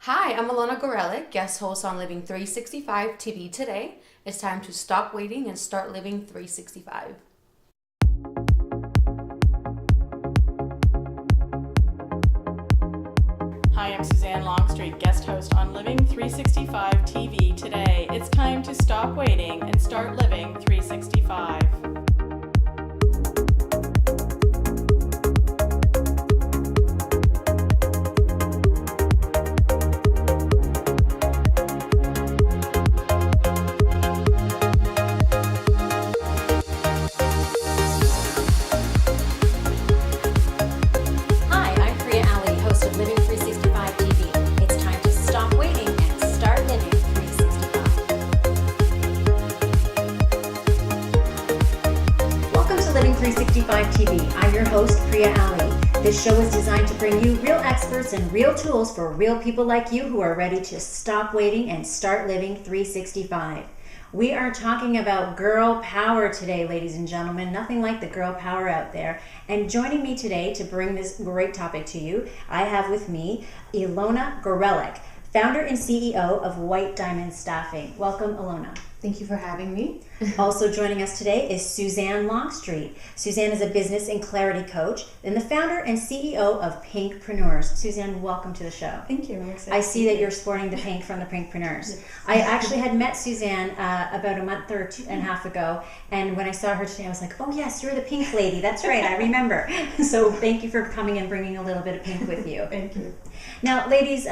Hi, I'm Ilona Gorelik, guest host on Living 365 TV today. It's time to stop waiting and start living 365. Hi, I'm Suzanne Longstreet, guest host on Living 365 TV today. It's time to stop waiting and start living 365. Hi, I'm Priya Ali, host of Living 365 TV. It's time to stop waiting and start living 365. Welcome to Living 365 TV. I'm your host, Priya Ali. This show is designed to bring you real experts and real tools for real people like you who are ready to stop waiting and start living 365. We are talking about girl power today, ladies and gentlemen. Nothing like the girl power out there. And joining me today to bring this great topic to you, I have with me Ilona Gorelik, founder and CEO of White Diamond Staffing. Welcome, Ilona. Thank you for having me. Also joining us today is Suzanne Longstreet. Suzanne is a business and clarity coach and the founder and CEO of Pinkpreneurs. Suzanne, welcome to the show. Thank you. I'm excited. I see that you're sporting the pink from the Pinkpreneurs. Yes. I actually had met Suzanne about a month or two and a half ago, and when I saw her today, I was like, oh yes, you're the pink lady. That's right, I remember. So thank you for coming and bringing a little bit of pink with you. Thank you. Now, ladies,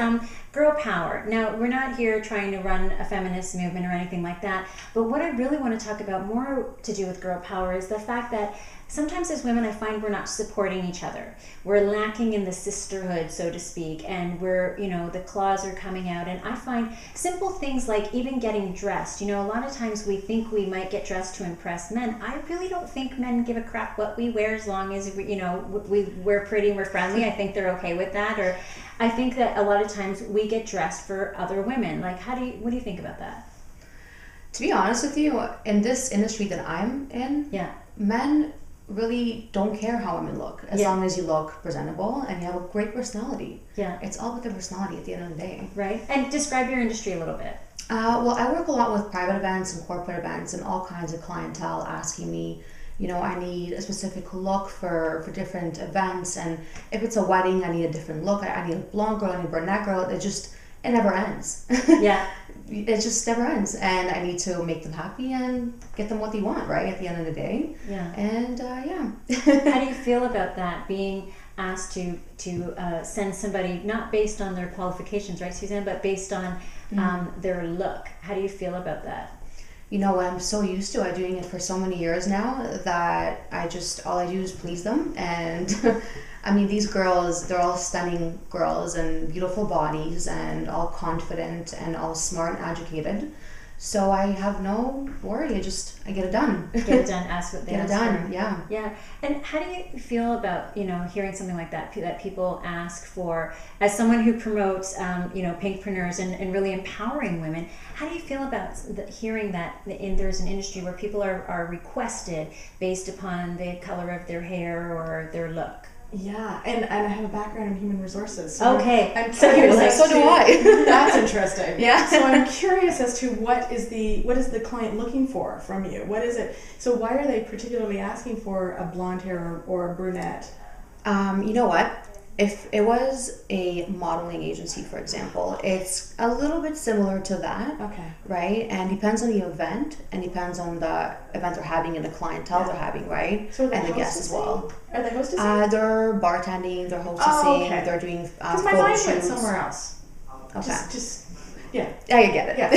girl power. Now, we're not here trying to run a feminist movement or anything like that, but what I really want to talk about more to do with girl power is the fact that sometimes as women I find we're not supporting each other. We're lacking in the sisterhood, so to speak, and the claws are coming out. And I find simple things like even getting dressed. A lot of times we think we might get dressed to impress men. I really don't think men give a crap what we wear as long as we're pretty and we're friendly. I think they're okay with that. Or I think that a lot of times we get dressed for other women. Like, what do you think about that? To be honest with you, in this industry that I'm in, men really don't care how women look as long as you look presentable and you have a great personality. Yeah. It's all about the personality at the end of the day. Right. And describe your industry a little bit. Well, I work a lot with private events and corporate events and all kinds of clientele asking me, I need a specific look for different events, and if it's a wedding, I need a different look. I need a blonde girl, I need a brunette girl. It never ends. Yeah. It just never ends, and I need to make them happy and get them what they want, right, at the end of the day. Yeah. And How do you feel about that, being asked to send somebody not based on their qualifications, right, Suzanne, but based on their look? How do you feel about that? I'm so used to doing it for so many years now that all I do is please them. And I mean, these girls, they're all stunning girls and beautiful bodies and all confident and all smart and educated. So I have no worry. I get it done. Get it done. Ask what they ask for. Get it done. For. Yeah. Yeah. And how do you feel about hearing something like that people ask for? As someone who promotes Pinkpreneurs and really empowering women, how do you feel about hearing that there's an industry where people are requested based upon the color of their hair or their look? Yeah, and I have a background in human resources. So okay, so do I. That's interesting. Yeah. So I'm curious as to what is the client looking for from you? What is it? So why are they particularly asking for a blonde hair or a brunette? You know what? If it was a modeling agency, for example, it's a little bit similar to that. Okay. Right? And depends on the event and depends on the event they're having and the clientele they're having, right? So and the guests as well. Are they hostessing? They're bartending, they're hostessing, okay. They're doing because my mind went somewhere else. Okay. Yeah. I get it. Yeah.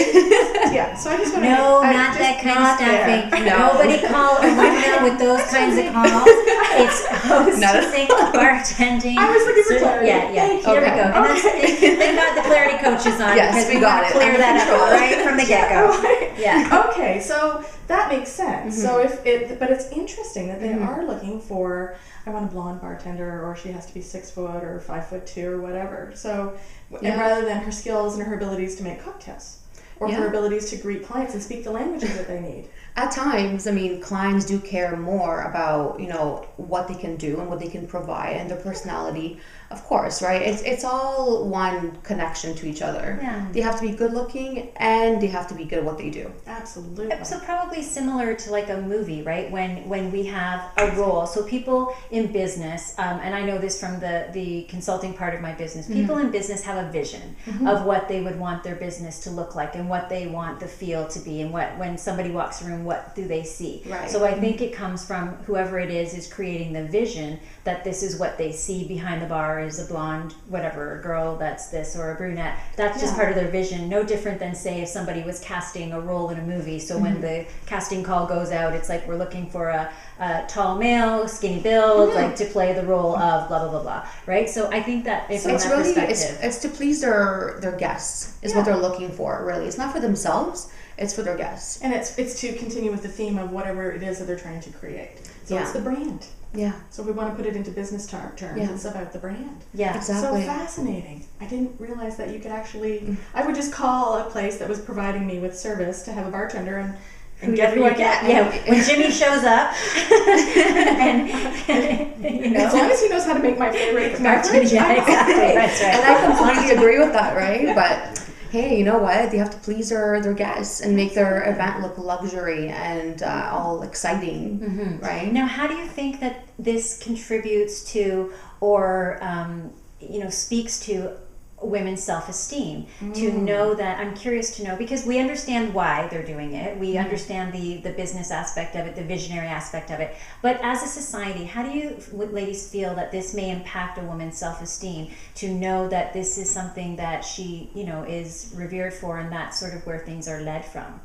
Yeah. So I just want to. No, not that kind of staffing. No. Nobody call a woman with those kinds of calls. It's hostessing, bartending. I was looking for clarity. Yeah. Here we go. And that's they got the clarity coaches on because we got to clear that up right from the get-go. Yeah. Okay, so that makes sense. Mm-hmm. So but it's interesting that they are looking for. I want a blonde bartender, or she has to be 6 foot or 5'2" or whatever. So, and rather than her skills and her abilities to make cocktails, or her abilities to greet clients and speak the languages that they need. At times, I mean, clients do care more about, you know, what they can do and what they can provide and their personality. Of course, right? It's all one connection to each other. Yeah. They have to be good looking and they have to be good at what they do. Absolutely. So probably similar to like a movie, right? When we have a role. So people in business, and I know this from the consulting part of my business, people in business have a vision of what they would want their business to look like and what they want the feel to be, and what, when somebody walks the room, what do they see? Right. So I think it comes from whoever it is creating the vision that this is what they see behind the bar is a blonde, whatever, a girl that's this, or a brunette. That's just part of their vision. No different than, say, if somebody was casting a role in a movie. So when the casting call goes out, it's like, we're looking for a tall male, skinny build, like to play the role of blah, blah, blah, blah. Right? So I think that if It's really, it's to please their guests is what they're looking for, really. It's not for themselves, it's for their guests. And it's to continue with the theme of whatever it is that they're trying to create. So it's the brand. Yeah. So we want to put it into business terms. It's about the brand. Yeah. Exactly. So fascinating. I didn't realize that you could actually, I would just call a place that was providing me with service to have a bartender and get who I get. Yeah, when Jimmy shows up, and you know, As long as he knows how to make my favorite beverage, yeah, I'm exactly. okay. That's right. And I completely agree with that, right? But hey, you know what? They have to please their guests and make their event look luxury and all exciting, right? Now, how do you think that this contributes to, or you know, speaks to women's self-esteem? To know that, I'm curious to know, because we understand why they're doing it. We understand the business aspect of it, the visionary aspect of it. But as a society, how do you ladies feel that this may impact a woman's self-esteem, to know that this is something that she, you know, is revered for, and that's sort of where things are led from?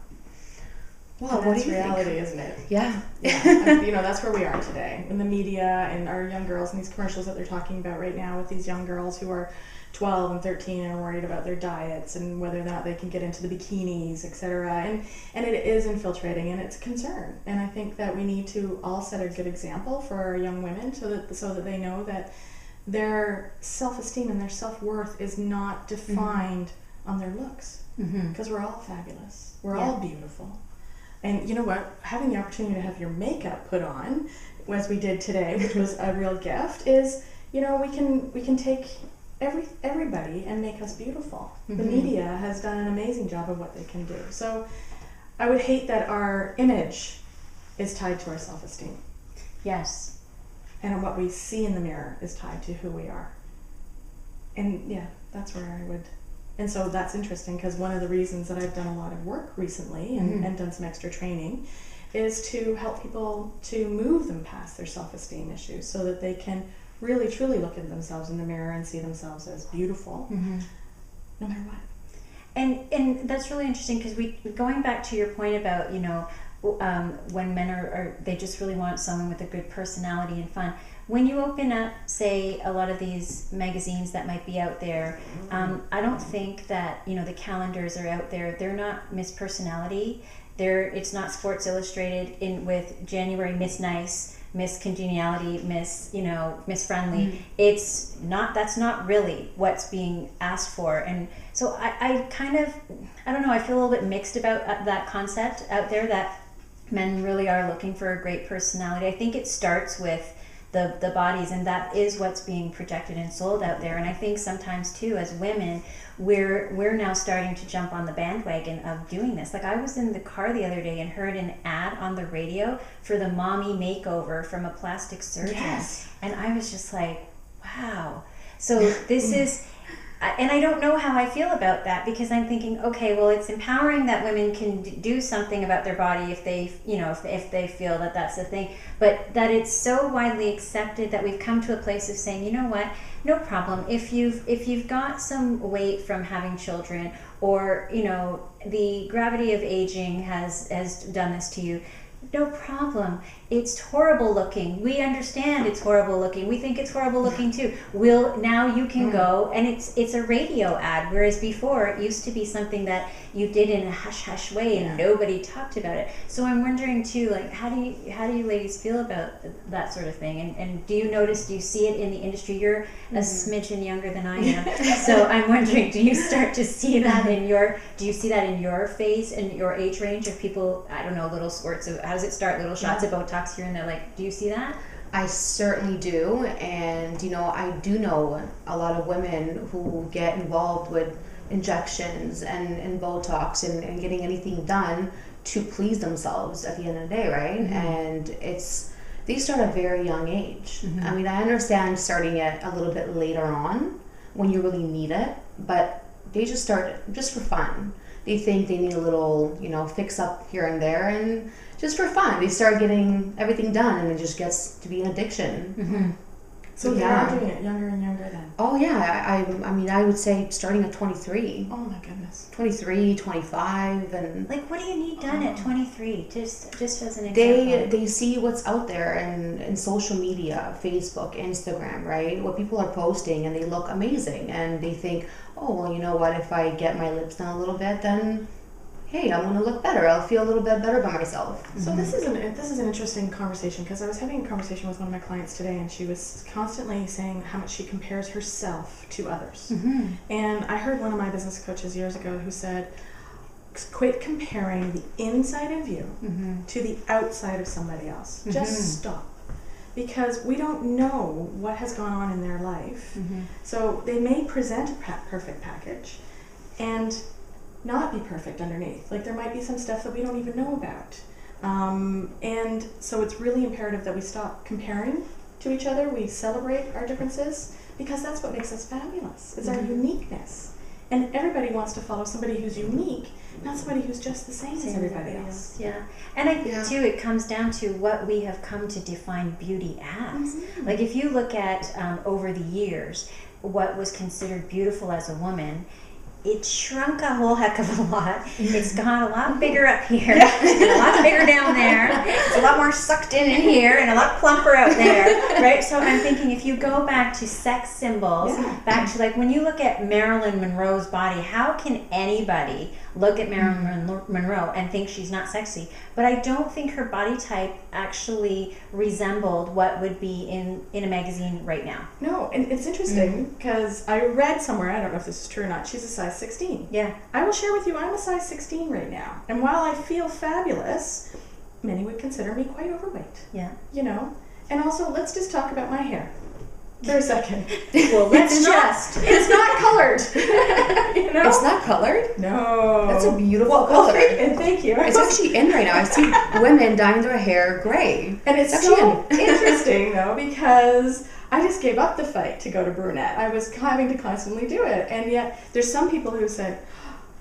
Well, That's what do you reality, think? isn't it? Yeah. You know, that's where we are today. In the media and our young girls, and these commercials that they're talking about right now with these young girls who are 12 and 13 and are worried about their diets and whether or not they can get into the bikinis, etc. And it is infiltrating, and it's a concern. And I think that we need to all set a good example for our young women so that they know that their self-esteem and their self-worth is not defined on their looks. Because we're all fabulous. We're all beautiful. And you know what? Having the opportunity to have your makeup put on, as we did today, which was a real gift, is, you know, we can take everybody and make us beautiful. The media has done an amazing job of what they can do. So I would hate that our image is tied to our self-esteem. Yes. And what we see in the mirror is tied to who we are. And yeah, that's where I would. And so that's interesting, because one of the reasons that I've done a lot of work recently and done some extra training is to help people to move them past their self-esteem issues so that they can really truly look at themselves in the mirror and see themselves as beautiful no matter what. And that's really interesting, because we, going back to your point about, you know, when men are they just really want someone with a good personality and fun. When you open up, say, a lot of these magazines that might be out there, I don't think that, you know, the calendars are out there. They're not Miss Personality. It's not Sports Illustrated with January Miss Nice, Miss Congeniality, Miss, you know, Miss Friendly. It's not, that's not really what's being asked for. And so I kind of, I don't know, I feel a little bit mixed about that concept out there, that men really are looking for a great personality. I think it starts with the bodies, and that is what's being projected and sold out there. And I think sometimes too, as women, we're now starting to jump on the bandwagon of doing this. Like, I was in the car the other day and heard an ad on the radio for the mommy makeover from a plastic surgeon. Yes. And I was just like, wow. So this is, and I don't know how I feel about that, because I'm thinking, okay, well, it's empowering that women can do something about their body if they, you know, if they feel that that's the thing, but that it's so widely accepted that we've come to a place of saying, you know what, no problem. If you've got some weight from having children, or, you know, the gravity of aging has done this to you, no problem. it's horrible looking. We understand it's horrible looking. We think it's horrible looking too. Now you can go, and it's a radio ad, whereas before it used to be something that you did in a hush hush way and nobody talked about it. So I'm wondering too, like, how do you ladies feel about that sort of thing? And do you see it in the industry? You're a smidgen younger than I am, so I'm wondering, do you start to see that in your face and your age range of people? I don't know, little squirts of, how does it start? Little shots of Botox here and there. Like, do you see that? I certainly do, and I do know a lot of women who get involved with injections and Botox and getting anything done to please themselves at the end of the day, right? And they start at a very young age. I mean, I understand starting it a little bit later on when you really need it, but they just start just for fun. They think they need a little, fix up here and there, and just for fun, they start getting everything done, and it just gets to be an addiction. So they are doing it younger and younger then? Oh yeah, I mean, I would say starting at 23. Oh my goodness. 23, 25, and... Like, what do you need done at 23? Just as an example. They see what's out there in social media, Facebook, Instagram, right? What people are posting, and they look amazing, and they think, oh, well, you know what, if I get my lips done a little bit, then hey, I'm going to look better. I'll feel a little bit better about myself. So this is an interesting conversation, because I was having a conversation with one of my clients today, and she was constantly saying how much she compares herself to others. And I heard one of my business coaches years ago who said, quit comparing the inside of you to the outside of somebody else. Just stop. Because we don't know what has gone on in their life. So they may present a perfect package and not be perfect underneath. Like, there might be some stuff that we don't even know about. And so it's really imperative that we stop comparing to each other. We celebrate our differences, because that's what makes us fabulous. It's our uniqueness. And everybody wants to follow somebody who's unique, not somebody who's just the same as everybody else. Yeah. And I think too, it comes down to what we have come to define beauty as. Like, if you look at over the years, what was considered beautiful as a woman, it shrunk a whole heck of a lot. It's gone a lot bigger up here, and a lot bigger down there. It's a lot more sucked in here, and a lot plumper out there, right? So I'm thinking, if you go back to sex symbols, back to, like, when you look at Marilyn Monroe's body, how can anybody look at Marilyn Monroe and think she's not sexy? But I don't think her body type actually resembled what would be in a magazine right now. No, and it's interesting, because I read somewhere, I don't know if this is true or not, she's a size 16. Yeah. I will share with you, I'm a size 16 right now. And while I feel fabulous, many would consider me quite overweight. Yeah. And also, let's just talk about my hair for a second. Well, it's not colored. It's not colored? No. That's a beautiful color. Thank you. It's actually in right now. I see women dyeing their hair gray. And it's so interesting, though, because I just gave up the fight to go to brunette. I was having to constantly do it. And yet there's some people who said,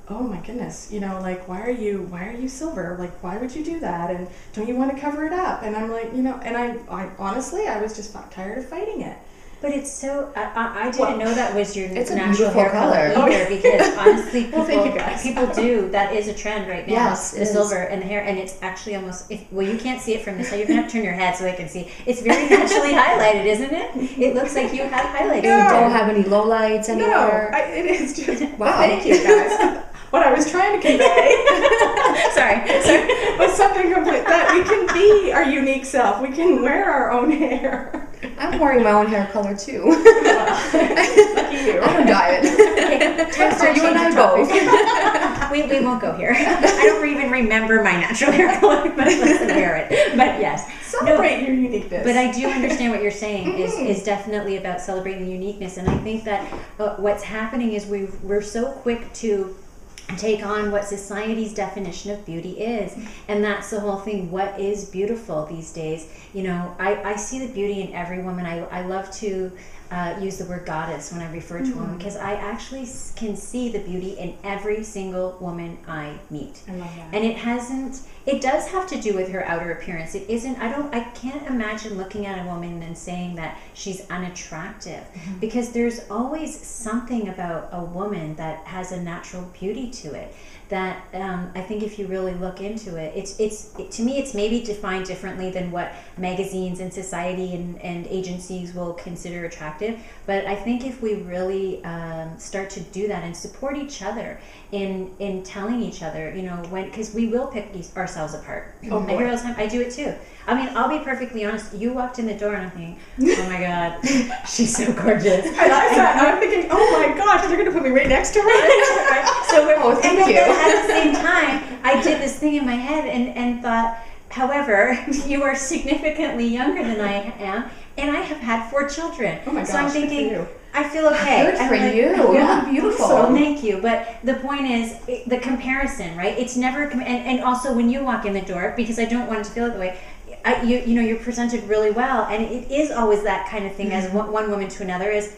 oh my goodness, like, why are you silver? Like, why would you do that? And don't you want to cover it up? And I'm like, and I honestly, I was just tired of fighting it. But it's so, I didn't know that was your natural beautiful hair color color. either, because honestly, thank you guys. people do, that is a trend right now. Yes, the silver and the hair, and it's actually almost, you can't see it from this side, you're going to have to turn your head so I can see. It's very naturally highlighted, isn't it? It looks like you have highlights. You don't have any lowlights anywhere? No, it is just, wow. Thank you guys. What I was trying to convey sorry, was something complete, that we can be our unique self. We can wear our own hair. I'm wearing my own hair color too. Lucky you. I don't dye it. So you and I both. We won't go here. I don't even remember my natural hair color, but let's wear it. But yes. Celebrate your uniqueness. But I do understand what you're saying is definitely about celebrating uniqueness. And I think that what's happening is we're so quick to take on what society's definition of beauty is, and that's the whole thing. What is beautiful these days? I see the beauty in every woman. I love to use the word goddess when I refer to a woman, because I actually can see the beauty in every single woman I meet. I love that. And it hasn't, it does have to do with her outer appearance. It isn't, I can't imagine looking at a woman and saying that she's unattractive, because there's always something about a woman that has a natural beauty to it that I think if you really look into it, to me it's maybe defined differently than what magazines and society and agencies will consider attractive. But I think if we really start to do that and support each other in telling each other, because we will pick ourselves apart. Oh, I hear all the time. I do it too. I mean, I'll be perfectly honest. You walked in the door and I'm thinking, oh my God, she's so gorgeous. And I'm thinking, oh my gosh, they're going to put me right next to her. So thank you. At the same time, I did this thing in my head and thought, however, you are significantly younger than I am, and I have had 4 children. Oh my gosh, so I'm thinking, good for you. I feel okay. Good I'm for like, you. Yeah, Beautiful. So thank you. But the point is the comparison, right? It's never, and also when you walk in the door, because I don't want it to feel that way. You're presented really well, and it is always that kind of thing as one woman to another is,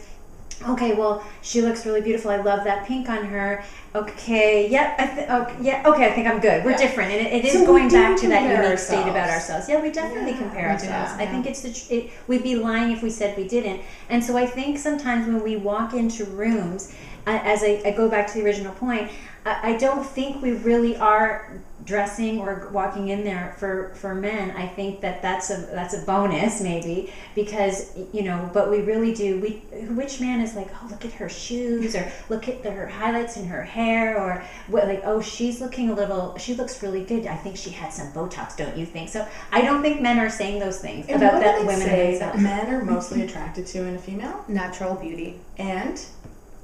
okay, well, she looks really beautiful. I love that pink on her. Okay, I think I'm good. We're different, and it is So going we do back to that compare unique state about ourselves. ourselves. Yeah, we definitely compare we ourselves. do, I think we'd be lying if we said we didn't. And so I think sometimes when we walk into rooms, as I go back to the original point, I don't think we really are dressing or walking in there for men. I think that's a bonus maybe, because but we really do. Which man is like, oh, look at her shoes, or look at her highlights in her hair, or what, like, oh, she looks really good. I think she had some Botox, don't you think? So I don't think men are saying those things And about what that do they women say themselves. that men are mostly attracted to in a female? Natural beauty. And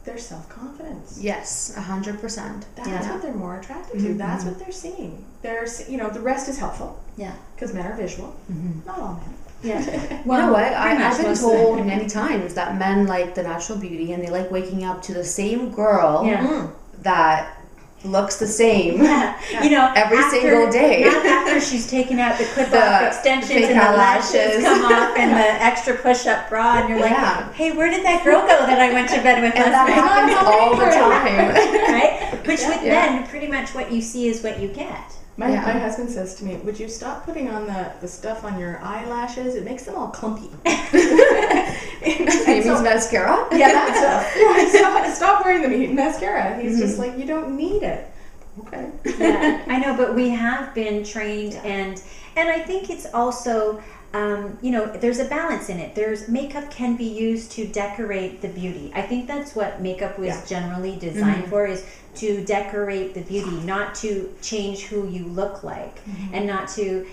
their self-confidence. Yes, 100%. That's what they're more attracted to. That's what they're seeing. The rest is helpful. Yeah. Because men are visual. Not all men. Yeah. You know what? pretty much I've been most of them. told many times that men like the natural beauty, and they like waking up to the same girl that looks the same every single day. Not after she's taken out the clip-off The extensions fake and the lashes eyelashes. come off and the extra push-up bra, and you're like, hey, where did that girl go that I went to bed with And last that night? happens all the time. Right? Which with men, pretty much what you see is what you get. My husband says to me, would you stop putting on the stuff on your eyelashes? It makes them all clumpy. He means mascara? Stop wearing the mascara. He's just like, you don't need it. Okay. Yeah, I know, but we have been trained, and I think it's also, there's a balance in it. Makeup can be used to decorate the beauty. I think that's what makeup was generally designed for, is to decorate the beauty, not to change who you look like, and not to,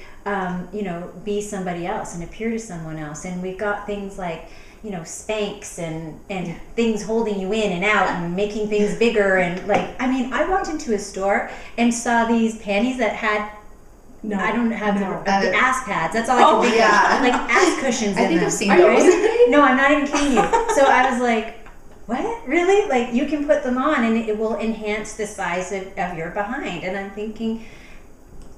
be somebody else and appear to someone else. And we've got things like, Spanx and things holding you in and out and making things bigger. And I walked into a store and saw these panties that had, I don't have the ass pads. That's all I can think of. Like ass cushions in them. I think I've seen those. No, I'm not even kidding you. So I was like, what? Really? Like, you can put them on and it will enhance the size of your behind. And I'm thinking,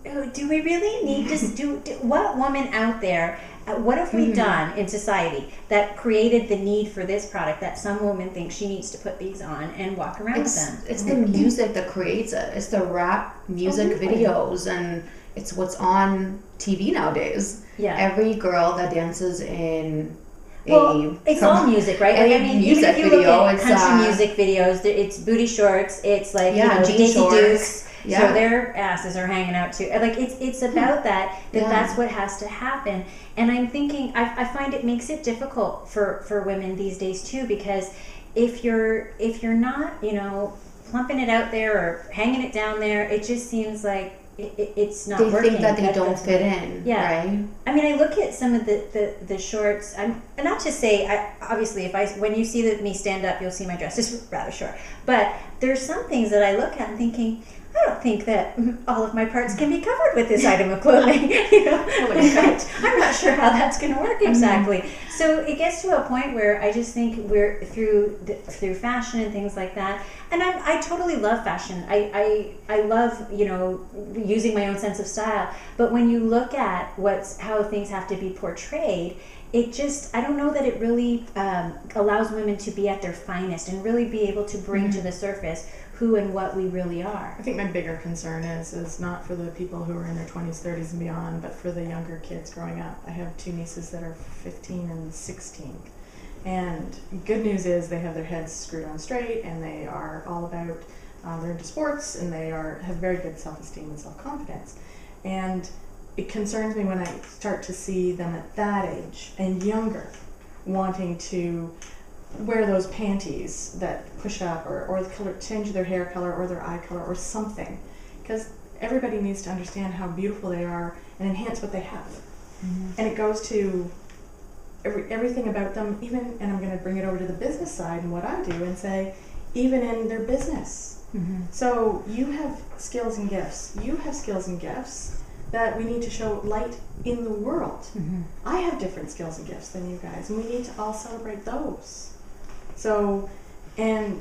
do we really need to what woman out there, what have we done in society that created the need for this product that some woman thinks she needs to put these on and walk around with them? It's the music that creates it. It's the rap music videos, and it's what's on TV nowadays. Yeah. Every girl that dances in it's all music, right? Any even if you video, look at it's, country music videos, it's booty shorts, it's like jean Daisy shorts. Dukes, Yeah. so their asses are hanging out too. Like it's about that's what has to happen. And I'm thinking, I find it makes it difficult for women these days too, because if you're not plumping it out there or hanging it down there, it just seems like it's not working. They think that they don't fit in, right? I mean, I look at some of the shorts. And not to say, obviously, when you see me stand up, you'll see my dress is rather short. But there's some things that I look at and thinking, I don't think that all of my parts can be covered with this item of clothing. I'm not sure how that's going to work exactly. So it gets to a point where I just think we're through fashion and things like that. And I totally love fashion. I love using my own sense of style. But when you look at how things have to be portrayed, I don't know that it really allows women to be at their finest and really be able to bring to the surface who and what we really are. I think my bigger concern is not for the people who are in their 20s, 30s, and beyond, but for the younger kids growing up. I have two nieces that are 15 and 16. And good news is they have their heads screwed on straight, and they are all about, they're into sports, and they have very good self-esteem and self-confidence. And it concerns me when I start to see them at that age and younger wanting to wear those panties that push up or the color, change their hair color or their eye color or something. Because everybody needs to understand how beautiful they are and enhance what they have. And it goes to everything about them, even, and I'm going to bring it over to the business side and what I do and say, even in their business. So you have skills and gifts. You have skills and gifts that we need to show light in the world. I have different skills and gifts than you guys, and we need to all celebrate those. So, and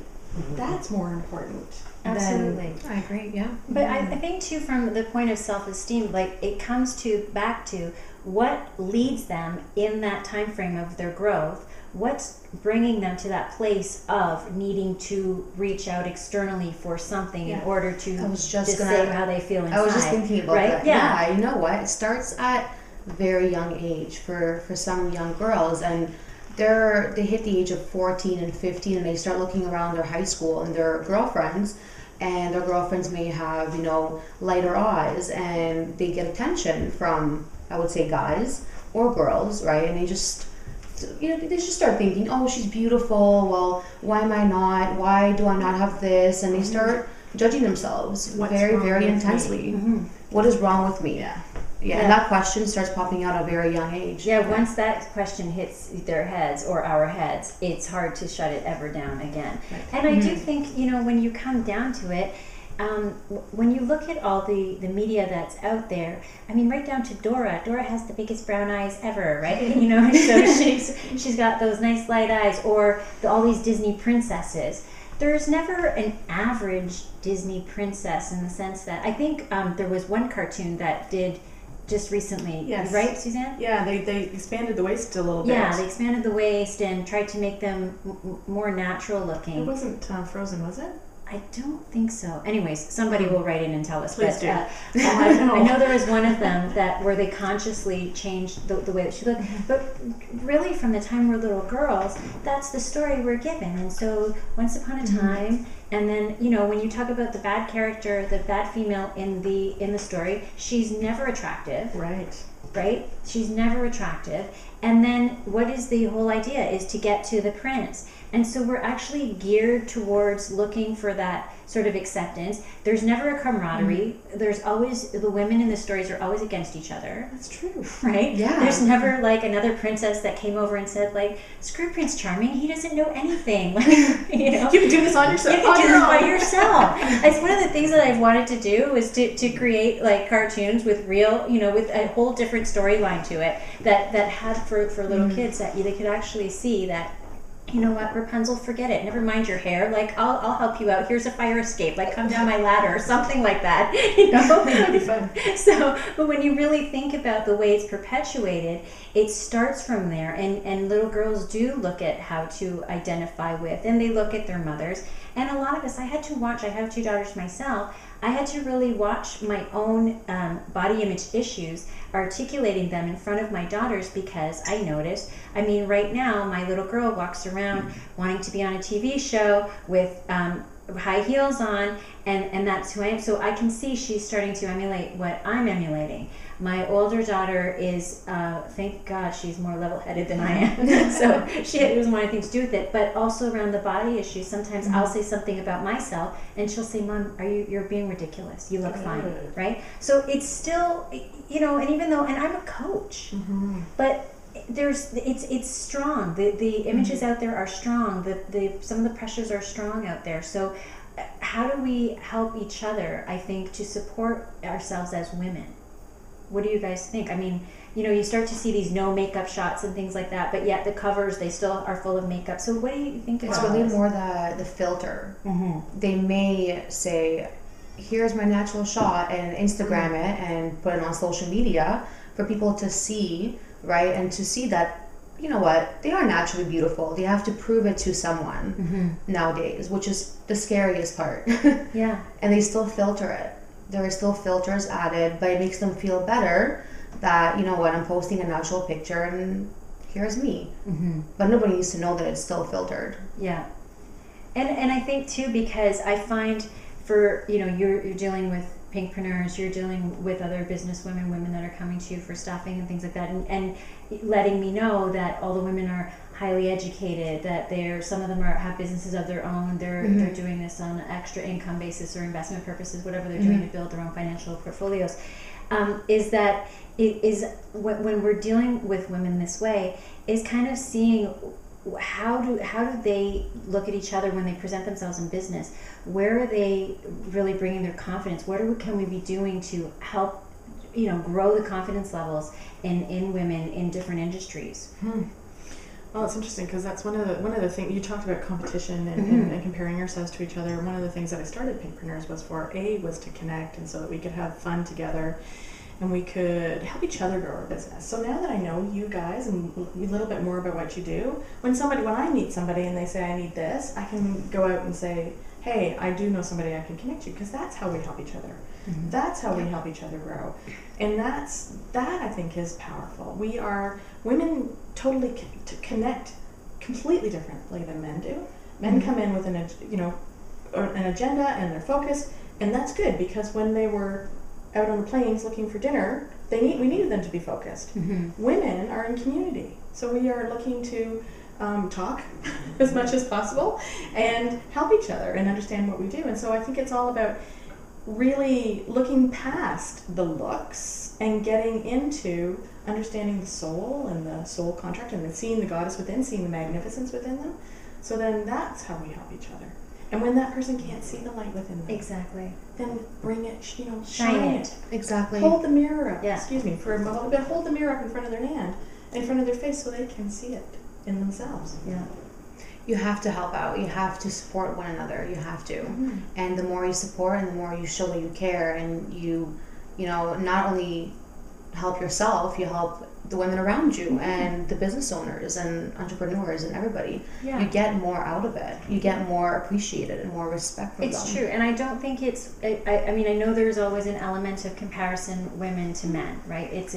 that's more important. Absolutely. I agree, yeah. But I think too, from the point of self-esteem, like it comes back to what leads them in that time frame of their growth. What's bringing them to that place of needing to reach out externally for something in order to say how they feel inside? I was just thinking about right? that. Yeah, you know what? It starts at a very young age for some young girls, and they hit the age of 14 and 15, and they start looking around their high school and their girlfriends, and their girlfriends may have, lighter eyes, and they get attention from, I would say, guys or girls, right? And they just start thinking, oh, she's beautiful, well, why am I not? Why do I not have this? And they start judging themselves very, very intensely. What is wrong with me? Yeah, and that question starts popping out at a very young age. Yeah, once that question hits their heads or our heads, it's hard to shut it ever down again. Right. And I do think, when you come down to it, when you look at all the media that's out there, I mean, right down to Dora. Dora has the biggest brown eyes ever, right? So she's got those nice light eyes, or all these Disney princesses. There's never an average Disney princess in the sense that I think there was one cartoon that did just recently, right, Suzanne? Yeah, they expanded the waist a little bit. Yeah, they expanded the waist and tried to make them more natural looking. It wasn't Frozen, was it? I don't think so. Anyways, somebody will write in and tell us. Please do. I know there was one of them where they consciously changed the way that she looked. But really, from the time we're little girls, that's the story we're given. And so, once upon a time, and then when you talk about the bad character, the bad female in the story, she's never attractive. Right? She's never attractive. And then what is the whole idea is to get to the prince. And so we're actually geared towards looking for that sort of acceptance. There's never a camaraderie. There's always, the women in the stories are always against each other. That's true. Right? Yeah. There's never like another princess that came over and said like, screw Prince Charming, he doesn't know anything. Like, You can do this on yourself. You can do this by yourself. It's one of the things that I've wanted to do is to create like cartoons with real, with a whole different storyline to it that had for little kids that they could actually see that, you know what, Rapunzel, forget it. Never mind your hair. Like, I'll help you out. Here's a fire escape. Like, come down my ladder or something like that. That'd be fun. So, but when you really think about the way it's perpetuated, it starts from there. And little girls do look at how to identify with, and they look at their mothers. And a lot of us, I have 2 daughters myself. I had to really watch my own body image issues, articulating them in front of my daughters, because I noticed, right now, my little girl walks around wanting to be on a TV show with high heels on, and that's who I am. So I can see she's starting to emulate what I'm emulating. My older daughter is, thank God, she's more level-headed than I am. So it was one of the things to do with it. But also around the body issues, sometimes I'll say something about myself, and she'll say, "Mom, you're being ridiculous. You look fine," right? So it's still, and even though, and I'm a coach, but it's strong. The images out there are strong. Some of the pressures are strong out there. So how do we help each other, I think, to support ourselves as women? What do you guys think? You start to see these no makeup shots and things like that, but yet the covers, they still are full of makeup. So what do you think about It's really this? more the filter. They may say, here's my natural shot, and Instagram it and put it on social media for people to see, right? And to see that you know what, they are naturally beautiful. They have to prove it to someone nowadays, which is the scariest part. Yeah. And they still filter it. There are still filters added, but it makes them feel better that, you know what, I'm posting a natural picture and here's me. But nobody needs to know that it's still filtered. Yeah. And I think too, because I find for, you know, you're dealing with Pinkpreneurs, you're dealing with other business women that are coming to you for staffing and things like that, and letting me know that all the women are highly educated, that some of them have businesses of their own, they're doing this on an extra income basis or investment purposes, whatever they're doing to build their own financial portfolios, is that it is when we're dealing with women this way, is kind of seeing how do they look at each other when they present themselves in business? Where are they really bringing their confidence? What can we be doing to help, you know, grow the confidence levels in women in different industries? Well, it's interesting because that's one of the things you talked about, competition and comparing ourselves to each other. One of the things that I started Pinkpreneurs was to connect, and so that we could have fun together. And we could help each other grow our business. So now that I know you guys and a little bit more about what you do, when I meet somebody and they say I need this, I can go out and say, hey, I do know somebody I can connect you, because that's how we help each other. That's how we help each other grow. And that I think is powerful. We are women totally connect completely differently than men do. Men come in with an agenda and they're focused, and that's good, because when they were out on the plains looking for dinner, we needed them to be focused. Women are in community, so we are looking to talk as much as possible and help each other and understand what we do. And so I think it's all about really looking past the looks and getting into understanding the soul and the soul contract, and then seeing the goddess within, seeing the magnificence within them. So then that's how we help each other. And when that person can't see the light within them, Exactly. then bring it, Shine it. Exactly. Hold the mirror up, Yeah. excuse me, for a moment, but hold the mirror up in front of their hand, in front of their face, so they can see it in themselves. Yeah. You have to help out. You have to support one another. You have to. And the more you support and the more you show that you care, and you know, not only help yourself, you help the women around you and the business owners and entrepreneurs and everybody. Yeah. You get more out of it. You get more appreciated and more respect from them. It's true, and I don't think it's. I mean, I know there's always an element of comparison, women to men, right? It's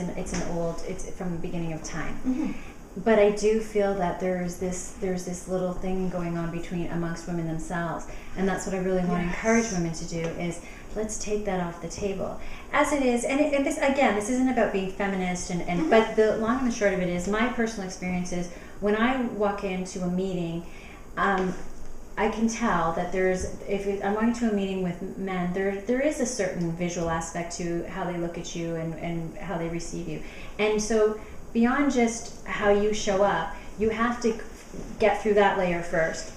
from the beginning of time. But I do feel that there's this little thing going on amongst women themselves, and that's what I really want to encourage women to do is, let's take that off the table. As it is, and this isn't about being feminist, but the long and the short of it is, my personal experience is, when I walk into a meeting, I can tell that I'm going to a meeting with men, there is a certain visual aspect to how they look at you and how they receive you. And so beyond just how you show up, you have to get through that layer first.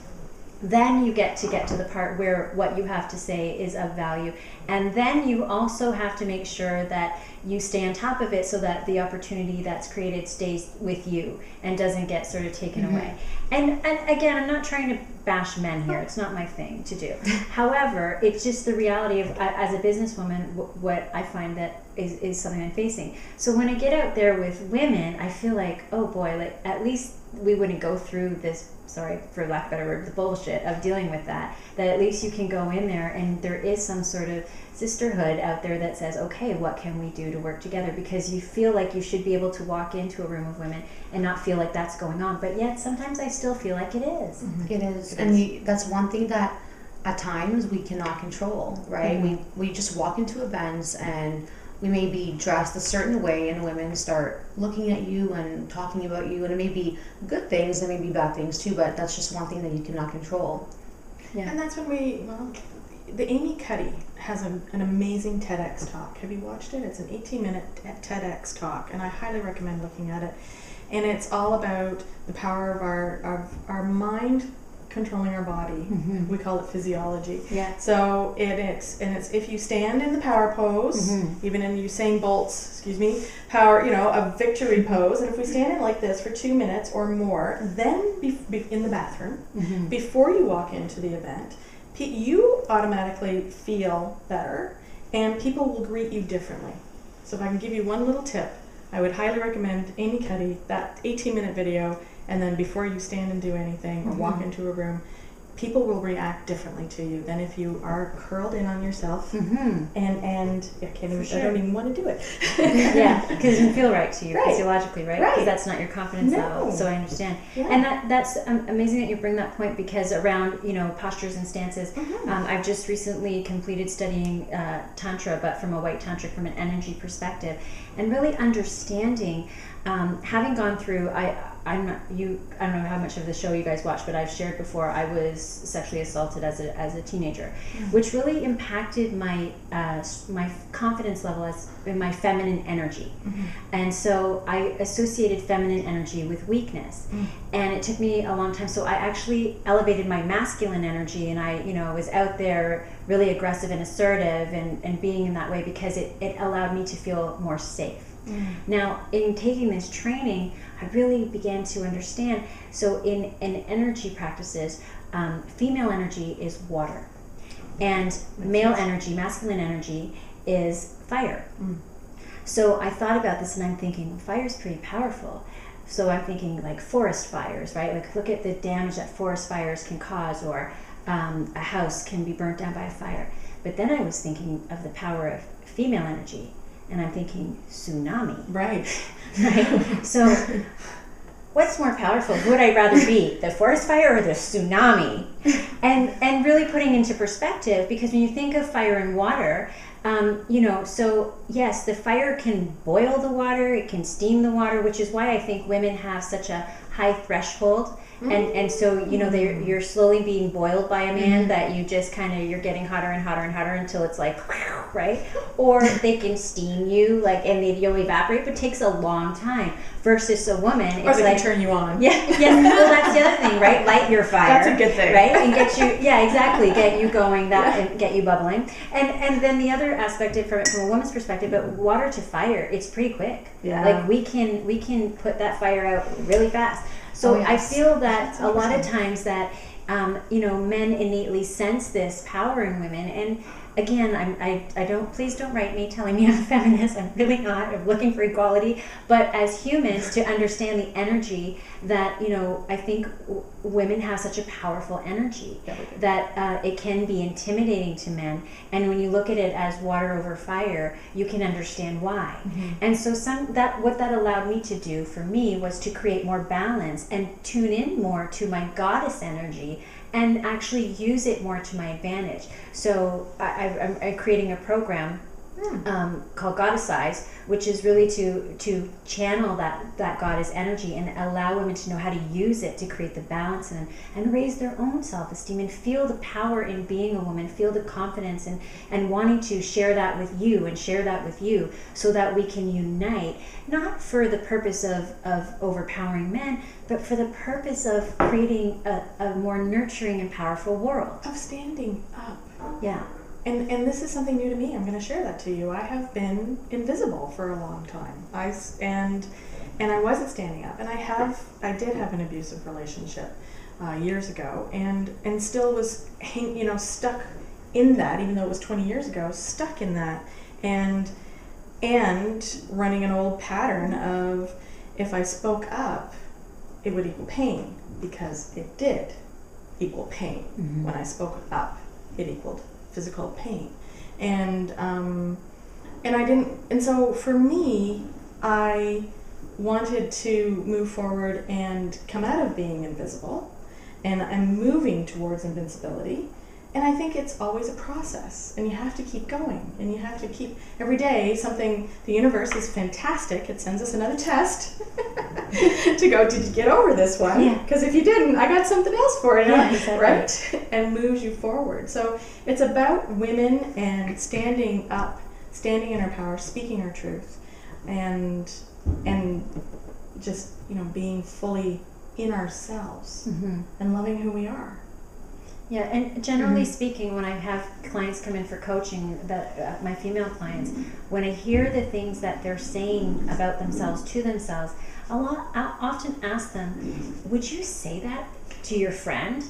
Then you get to the part where what you have to say is of value. And then you also have to make sure that you stay on top of it, so that the opportunity that's created stays with you and doesn't get sort of taken away. And again, I'm not trying to bash men here. It's not my thing to do. However, it's just the reality of, as a businesswoman, what I find that is something I'm facing. So when I get out there with women, I feel like, oh boy, like at least we wouldn't go through this, sorry for lack of a better word, the bullshit of dealing with that at least you can go in there and there is some sort of sisterhood out there that says, okay, what can we do to work together? Because you feel like you should be able to walk into a room of women and not feel like that's going on, but yet sometimes I still feel like it is. It is. And that's one thing that at times we cannot control, right? We just walk into events and we may be dressed a certain way, and women start looking at you and talking about you, and it may be good things, and maybe bad things too, but that's just one thing that you cannot control. Yeah. And that's when the Amy Cuddy has an amazing TEDx talk. Have you watched it? It's an 18-minute TEDx talk, and I highly recommend looking at it. And it's all about the power of our mind controlling our body. We call it physiology. Yeah. So it's if you stand in the power pose, even in Usain Bolt's, power, a victory pose, and if we stand in like this for 2 minutes or more, then in the bathroom, before you walk into the event, you automatically feel better, and people will greet you differently. So if I can give you one little tip I would highly recommend Amy Cuddy, that 18-minute video, and then before you stand and do anything or walk into a room, people will react differently to you than if you are curled in on yourself and I don't even want to do it. Yeah, because it doesn't feel right to you Right. physiologically, right? Right. Because that's not your confidence No. level. So I understand. Yeah. And that's amazing that you bring that point, because around, postures and stances, I've just recently completed studying Tantra, but from a white tantric, from an energy perspective, and really understanding, having gone through, I don't know how much of the show you guys watch, but I've shared before, I was sexually assaulted as a teenager, which really impacted my my confidence level in my feminine energy. And so I associated feminine energy with weakness. And it took me a long time. So I actually elevated my masculine energy, and I was out there really aggressive and assertive and being in that way, because it allowed me to feel more safe. Now, in taking this training, I really began to understand. So in energy practices, female energy is water, and male energy, masculine energy, is fire. So I thought about this, and I'm thinking, well, fire is pretty powerful. So I'm thinking like forest fires, right? Like, look at the damage that forest fires can cause, or a house can be burnt down by a fire. But then I was thinking of the power of female energy, and I'm thinking tsunami. Right. Right? So what's more powerful? Who would I rather be, the forest fire or the tsunami? And really putting into perspective, because when you think of fire and water, so yes, the fire can boil the water, it can steam the water, which is why I think women have such a high threshold. And so, you're slowly being boiled by a man, that you just you're getting hotter and hotter and hotter until it's like, right? Or they can steam you, and you'll evaporate, but it takes a long time. Versus a woman, Or it's they like, can turn you on. yeah, well, that's the other thing, right? Light your fire. That's a good thing. Right? And get you, exactly, get you going, and get you bubbling. And then the other aspect of from a woman's perspective, but water to fire, it's pretty quick. Yeah. Like we can put that fire out really fast. So Oh, yes. I feel that That's a lot of 100%. times that men innately sense this power in women. And again, I don't, please don't write me telling me I'm a feminist. I'm really not. I'm looking for equality. But as humans, to understand the energy that, I think women have such a powerful energy that it can be intimidating to men. And when you look at it as water over fire, you can understand why. And so what that allowed me to do for me was to create more balance and tune in more to my goddess energy, and actually use it more to my advantage. So I'm creating a program called Goddess Eyes, which is really to channel that goddess energy and allow women to know how to use it to create the balance and raise their own self-esteem and feel the power in being a woman, feel the confidence and wanting to share that with you and share that with you, so that we can unite, not for the purpose of overpowering men, but for the purpose of creating a more nurturing and powerful world. Of standing up. Yeah. And this is something new to me. I'm going to share that to you. I have been invisible for a long time. And I wasn't standing up. And I did have an abusive relationship years ago, and still was stuck in that, even though it was 20 years ago, stuck in that, and running an old pattern of, if I spoke up, it would equal pain, because it did equal pain. When I spoke up, it equaled physical pain, and I didn't. And so for me, I wanted to move forward and come out of being invisible, and I'm moving towards invincibility. And I think it's always a process, and you have to keep going, and you have to keep every day something. The universe is fantastic. It sends us another test to go, did you get over this one? Yeah. Because if you didn't, I got something else for you, Yeah, exactly. right? And moves you forward. So it's about women and standing up, standing in our power, speaking our truth, and just being fully in ourselves and loving who we are. Yeah, and generally speaking, when I have clients come in for coaching, my female clients, when I hear the things that they're saying about themselves to themselves, I'll often ask them, would you say that to your friend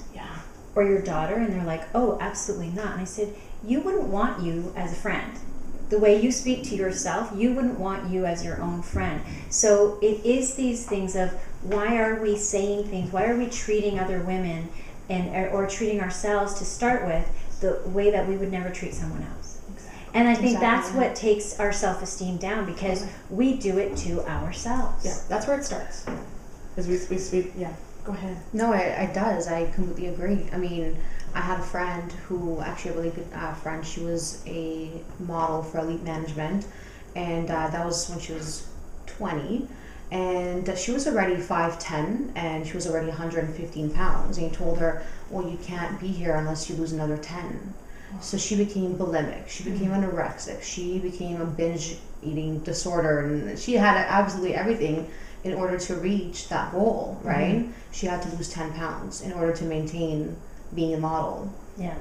or your daughter? And they're like, oh, absolutely not. And I said, you wouldn't want you as a friend. the way you speak to yourself, you wouldn't want you as your own friend. So it is these things of, why are we saying things? Why are we treating other women or treating ourselves to start with the way that we would never treat someone else? And I think that's what takes our self-esteem down, because we do it to ourselves. Yeah, that's where it starts. Because we yeah, go ahead. No, it does. I completely agree. I mean, I had a friend who, actually a really good friend, she was a model for Elite Management, and that was when she was 20, and she was already 5'10", and she was already 115 pounds, and he told her, well, you can't be here unless you lose another 10. So she became bulimic, she became anorexic, she became a binge eating disorder, and she had absolutely everything in order to reach that goal, right? She had to lose 10 pounds in order to maintain being a model. Yeah.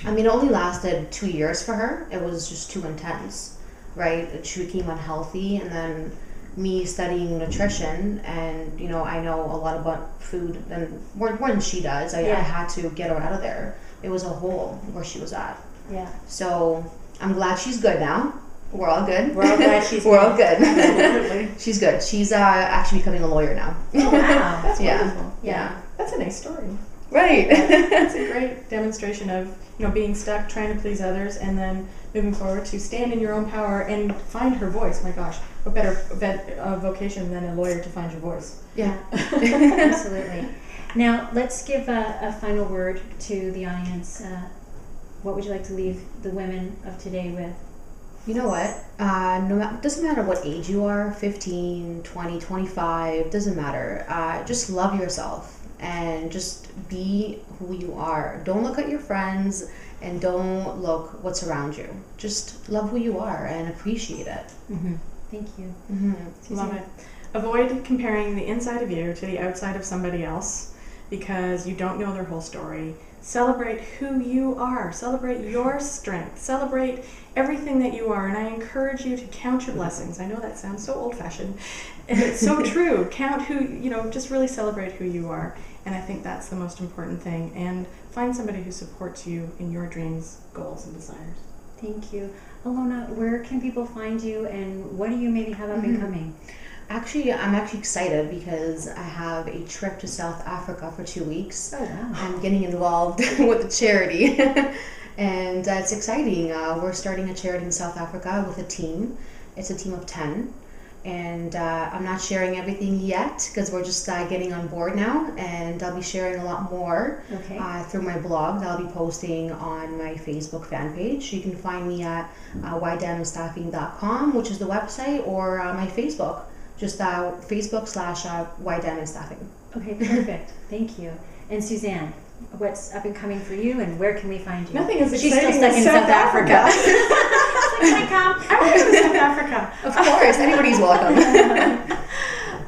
I mean, it only lasted 2 years for her. It was just too intense, right? She became unhealthy, and then me studying nutrition, and you know, I know a lot about food and more than she does. I had to get her out of there. It was a hole where she was at. Yeah. So I'm glad she's good now. We're all good. We're all glad she's We're good. all good. Absolutely. She's good. She's actually becoming a lawyer now. Oh, wow. That's Yeah. wonderful. Yeah. That's a nice story. Right. It's a great demonstration of, you know, being stuck, trying to please others, and then moving forward to stand in your own power and find her voice. My gosh, what better vocation than a lawyer to find your voice? Yeah. Absolutely. Now, let's give a final word to the audience. What would you like to leave the women of today with? You know what? Doesn't matter what age you are, 15, 20, 25, doesn't matter. Just love yourself and just be who you are. Don't look at your friends and don't look what's around you. Just love who you are and appreciate it. Thank you. Love it. Avoid comparing the inside of you to the outside of somebody else, because you don't know their whole story. Celebrate who you are. Celebrate your strength. Celebrate everything that you are. And I encourage you to count your blessings. I know that sounds so old-fashioned, and it's so true. Count who, you know, just really celebrate who you are. And I think that's the most important thing. And find somebody who supports you in your dreams, goals, and desires. Thank you. Ilona, where can people find you, and what do you maybe have up and coming? Actually, I'm excited because I have a trip to South Africa for 2 weeks. Oh, wow. I'm getting involved with a charity, and it's exciting. We're starting a charity in South Africa with a team. It's a team of 10, and I'm not sharing everything yet because we're just getting on board now, and I'll be sharing a lot more through my blog that I'll be posting on my Facebook fan page. You can find me at whydiamondstaffing.com, which is the website, or my Facebook. Just Facebook/whydiamondstaffing. Okay, perfect. Thank you. And Suzanne, what's up and coming for you, and where can we find you? Nothing is She's still exciting stuck as in South Africa. Can I come? I want to go to South Africa. Of course, anybody's welcome.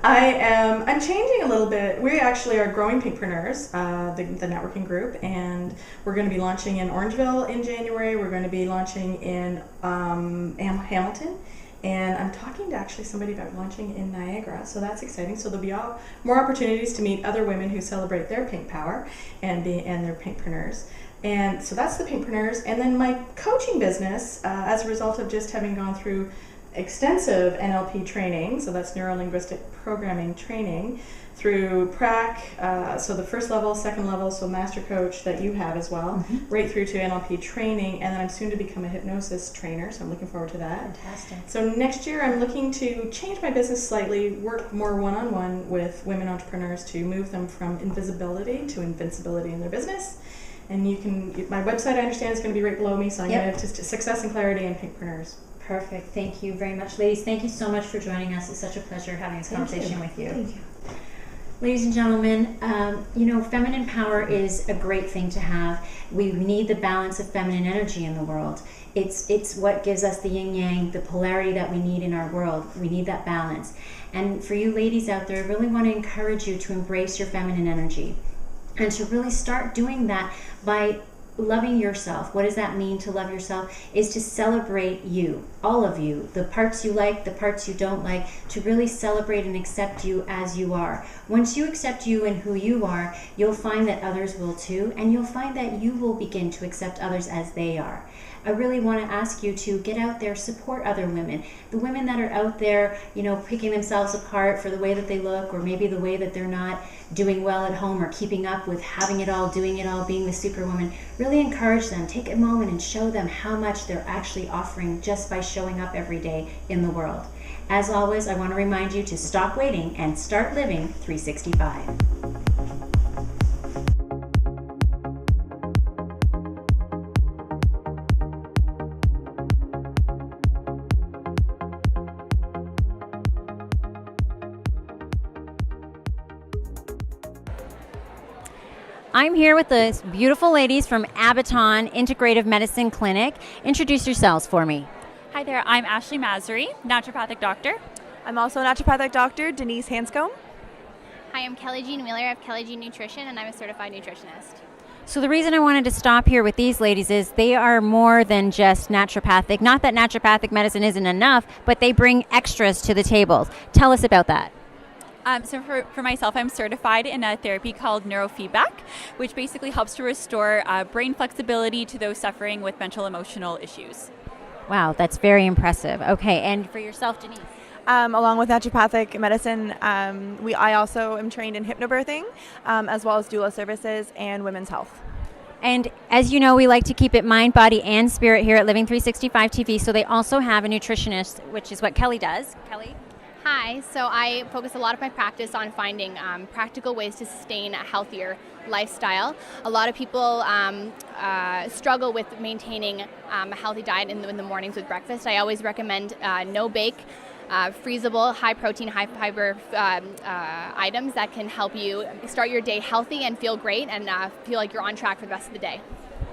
I'm changing a little bit. We actually are growing Pinkpreneurs, the networking group, and we're going to be launching in Orangeville in January. We're going to be launching in Hamilton. And I'm talking to actually somebody about launching in Niagara, so that's exciting. So there'll be more opportunities to meet other women who celebrate their pink power and their Pinkpreneurs. And so that's the Pinkpreneurs. And then my coaching business, as a result of just having gone through extensive NLP training, so that's neuro-linguistic programming training, through PRAC, so the first level, second level, so master coach that you have as well, right through to NLP training, and then I'm soon to become a hypnosis trainer, so I'm looking forward to that. Fantastic. So next year I'm looking to change my business slightly, work more one-on-one with women entrepreneurs to move them from invisibility to invincibility in their business. And my website, I understand, is going to be right below me, so I'm going to just Success and Clarity and Pinkpreneurs. Perfect. Thank you very much. Ladies, thank you so much for joining us. It's such a pleasure having this conversation with you. Thank you. Ladies and gentlemen, feminine power is a great thing to have. We need the balance of feminine energy in the world. It's what gives us the yin-yang, the polarity that we need in our world. We need that balance. And for you ladies out there, I really want to encourage you to embrace your feminine energy and to really start doing that by loving yourself. What does that mean to love yourself? Is to celebrate you, all of you, the parts you like, the parts you don't like, to really celebrate and accept you as you are. Once you accept you and who you are, you'll find that others will too, and you'll find that you will begin to accept others as they are. I really want to ask you to get out there, support other women. The women that are out there, picking themselves apart for the way that they look, or maybe the way that they're not doing well at home or keeping up with having it all, doing it all, being the superwoman. Really encourage them. Take a moment and show them how much they're actually offering just by showing up every day in the world. As always, I want to remind you to stop waiting and start living 365. I'm here with the beautiful ladies from Abaton Integrative Medicine Clinic. Introduce yourselves for me. Hi there, I'm Ashley Masri, naturopathic doctor. I'm also a naturopathic doctor, Denise Handscomb. Hi, I'm Kelly Jean Wheeler. I have Kelly Jean Nutrition, and I'm a certified nutritionist. So the reason I wanted to stop here with these ladies is they are more than just naturopathic. Not that naturopathic medicine isn't enough, but they bring extras to the table. Tell us about that. So for myself, I'm certified in a therapy called neurofeedback, which basically helps to restore brain flexibility to those suffering with mental emotional issues. Wow, that's very impressive. Okay, and for yourself, Denise? Along with naturopathic medicine, I also am trained in hypnobirthing, as well as doula services and women's health. And as you know, we like to keep it mind, body, and spirit here at Living 365 TV, so they also have a nutritionist, which is what Kelly does. Kelly? Hi, so I focus a lot of my practice on finding practical ways to sustain a healthier lifestyle. A lot of people struggle with maintaining a healthy diet in the mornings with breakfast. I always recommend no-bake, freezable, high-protein, high-fiber items that can help you start your day healthy and feel great and feel like you're on track for the rest of the day.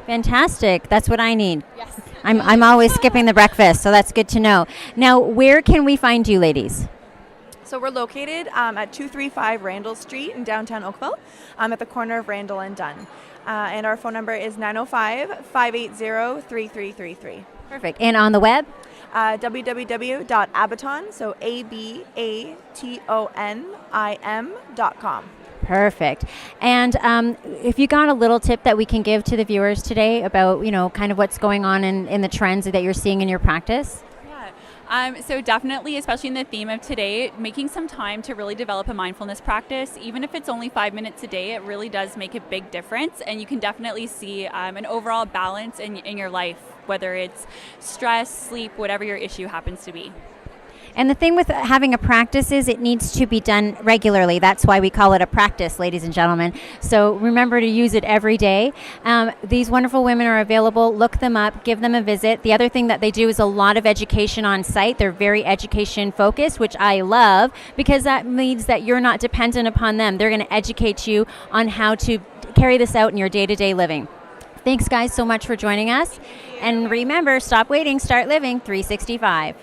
Fantastic. That's what I need. Yes. I'm always skipping the breakfast, so that's good to know. Now, where can we find you, ladies? So we're located at 235 Randall Street in downtown Oakville, at the corner of Randall and Dunn. And our phone number is 905-580-3333. Perfect. And on the web? www.abaton, so ABATONIM.com. Perfect. And if you got a little tip that we can give to the viewers today about, kind of what's going on in the trends that you're seeing in your practice? So definitely, especially in the theme of today, making some time to really develop a mindfulness practice, even if it's only 5 minutes a day, it really does make a big difference. And you can definitely see an overall balance in your life, whether it's stress, sleep, whatever your issue happens to be. And the thing with having a practice is it needs to be done regularly. That's why we call it a practice, ladies and gentlemen. So remember to use it every day. These wonderful women are available. Look them up. Give them a visit. The other thing that they do is a lot of education on site. They're very education focused, which I love because that means that you're not dependent upon them. They're going to educate you on how to carry this out in your day-to-day living. Thanks, guys, so much for joining us. And remember, stop waiting, start living 365.